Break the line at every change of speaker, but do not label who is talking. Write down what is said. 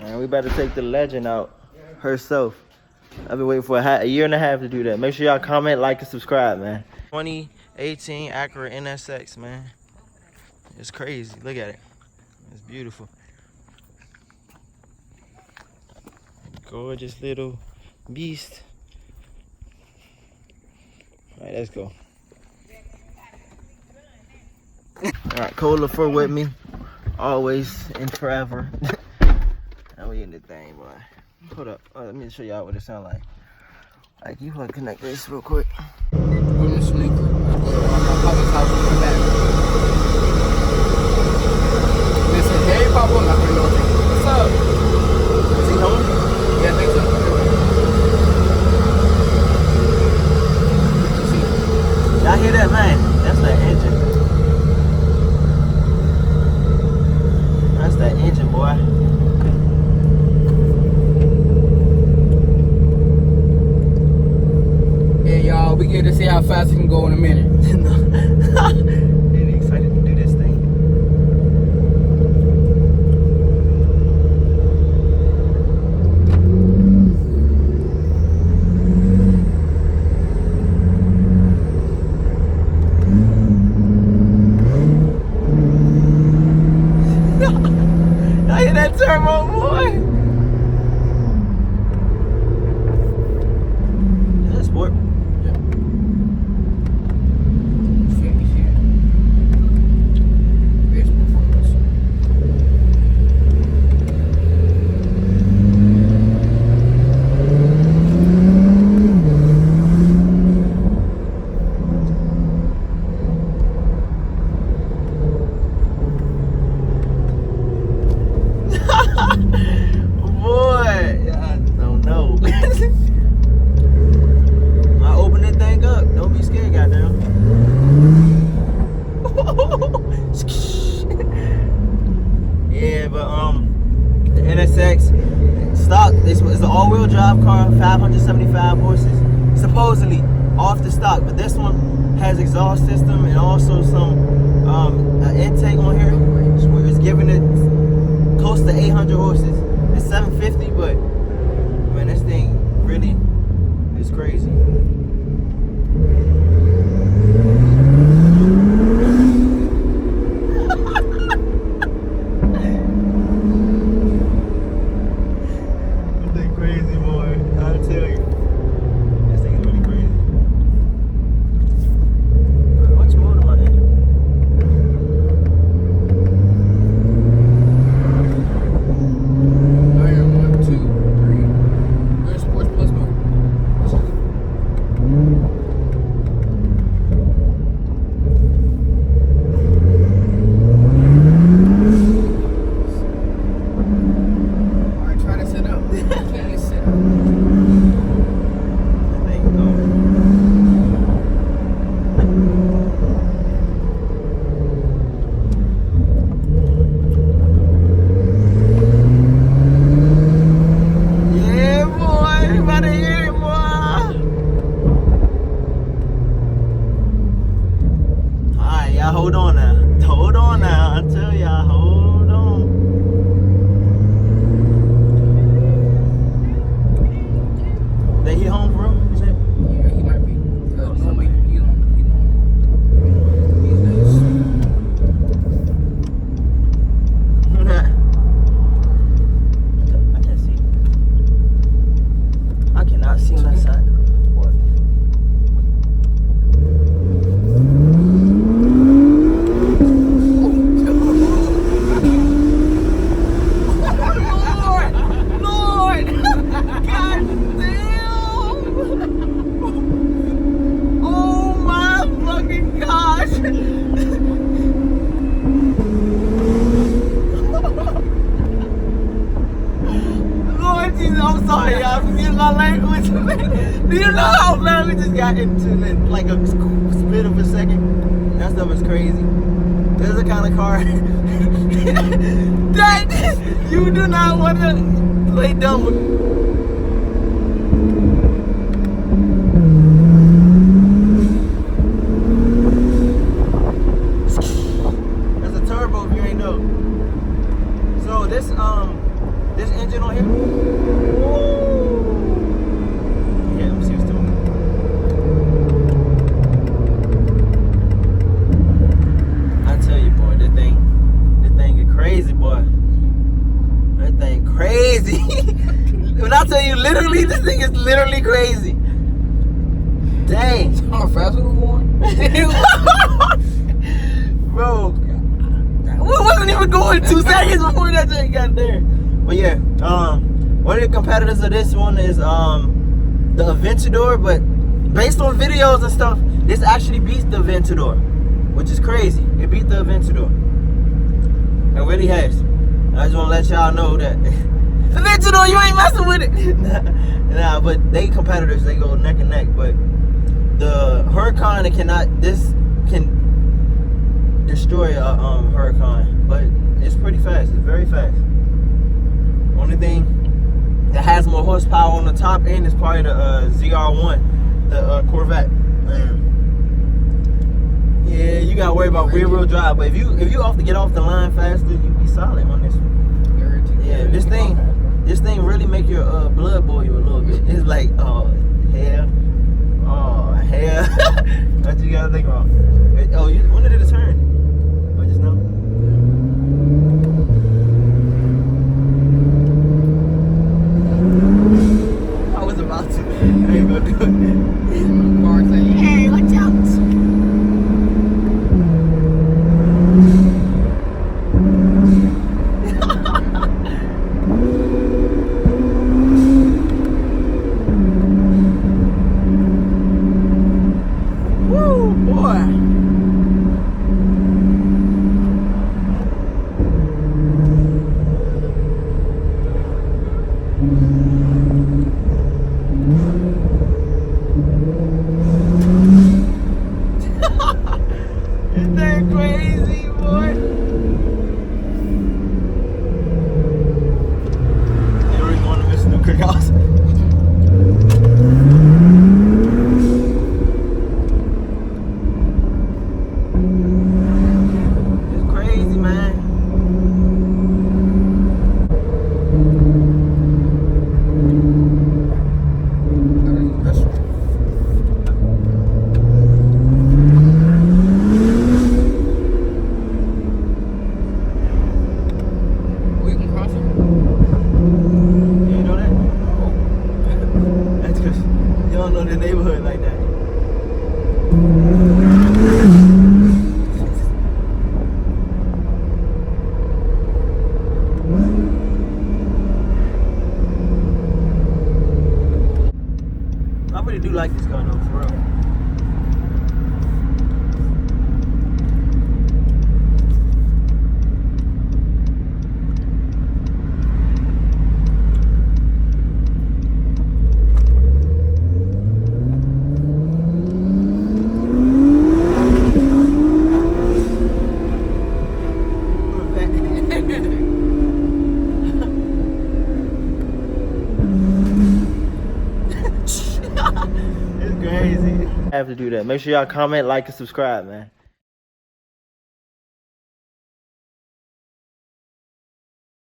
Man, we better take the legend out herself. I've been waiting for a year and a half to do that. Make sure y'all comment, like, and subscribe, man. 2018 Acura NSX, man. It's crazy. Look at it. It's beautiful. Gorgeous little beast. All right, let's go. All right, Cola for with me. Always and forever. Now we in the thing, boy. Hold up. Let me show y'all what it sound like. Like, you want to connect this real quick.
From the sneaker. Listen, hey, Papa, I'm not going to what's up?
Is he home?
Yeah, I think so.
Y'all hear that, man? That's that engine. That's that engine, boy.
Y'all, we get to see how fast it can go in a minute.
Really excited to do this thing. I hear that turbo, boy. Is that sport? Yeah, but the NSX stock, this is an all-wheel drive car, 575 horses, supposedly off the stock. But this one has exhaust system and also some intake on here, where it's giving it close to 800 horses. It's 750, but man, this thing really is crazy. Hold on now. Hold on now. I tell y'all, hold on. That he home, bro? You said?
Yeah, he might be. Normally, he don't. These days.
I can't see. I cannot see on that side. What? I'm sorry, y'all. Forget my language. Do you know how man we just got into it, like a split of a second? That stuff is crazy. This is the kind of car that you do not want to play dumb with. That's a turbo if you ain't know. So this This engine on here. Woo. Yeah, let me see what's doing. I tell you, boy, this thing is crazy, boy. That thing crazy. When I tell you, literally, this thing is literally crazy. Dang.
How fast we were going?
Bro, we wasn't even going 2 seconds before that thing got there. But yeah, one of the competitors of this one is the Aventador, but based on videos and stuff, this actually beats the Aventador, which is crazy. It beat the Aventador. It really has. I just want to let y'all know that Aventador, you ain't messing with it. Nah, but they competitors, they go neck and neck. But the Huracan, this can destroy a Huracan, but it's pretty fast. It's very fast. Only thing that has more horsepower on the top end is probably the ZR1, the Corvette. Yeah, you gotta worry about rear-wheel drive, but if you get off the line faster, you be solid on this one. Yeah, this thing really make your blood boil you a little bit. It's like, oh hell. What you gotta think about? Oh, when did it turn? I just know. I was about to. I ain't gonna do it.
Car saying,
Hey, watch out! Woo, boy! This thing crazy, boy. They were going to miss the cookhouse. It's crazy, man.
we can cross it.
You know that? That's because you don't know the neighborhood like that. I really do like this car though, for real. It's crazy. I have to do that. Make sure y'all comment, like, and subscribe, man.